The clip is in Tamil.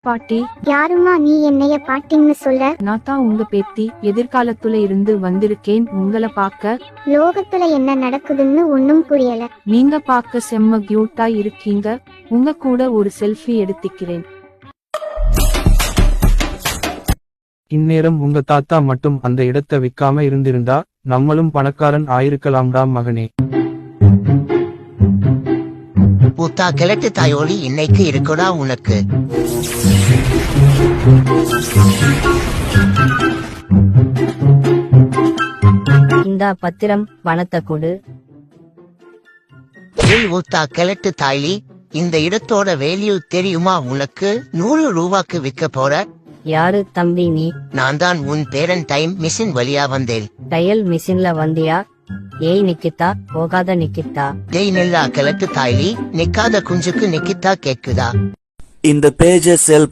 பாட்டி, யாரும்மா நீ என்னைய பாட்டின்னு சொல்ல? நான் தான் உங்க பேத்தி. எதிர்காலத்துல இருந்து வந்திருக்கேன் உங்கள பாக்க. லோகத்துல என்ன நடக்குதுன்னு ஒன்னும் புரியல. நீங்க பாக்க செம்ம கியூட்டா இருக்கீங்க. உங்க கூட ஒரு செல்ஃபி எடுத்துக்கிறேன். இந்நேரம் உங்க தாத்தா மட்டும் அந்த இடத்த விக்காம இருந்திருந்தா நம்மளும் பணக்காரன் ஆயிருக்கலாம்டா மகனே. பூத்தா கிழட்டு தாயோலி இன்னைக்கு இருக்குடா உனக்கு. இந்த பத்திரம் பணத்தை கொடு. ஊத்தா கிழட்டு தாய்லி, இந்த இடத்தோட வேல்யூ தெரியுமா உனக்கு? 100 ரூபாய்க்கு விற்க போற. யாரு தம்பி நீ? நான் தான் உன் பேரன் டைம் மிஷின் வழியா வந்தேன். தையல் மிஷின்ல வந்தியா? ஏய் நிக்கித்தா, போகாத நிக்கித்தா. டேய் நெல்லா கிழட்டு தாய்லி, நிக்காத குஞ்சுக்கு நிக்கித்தா கேக்குதா? இந்த பேஜை செல்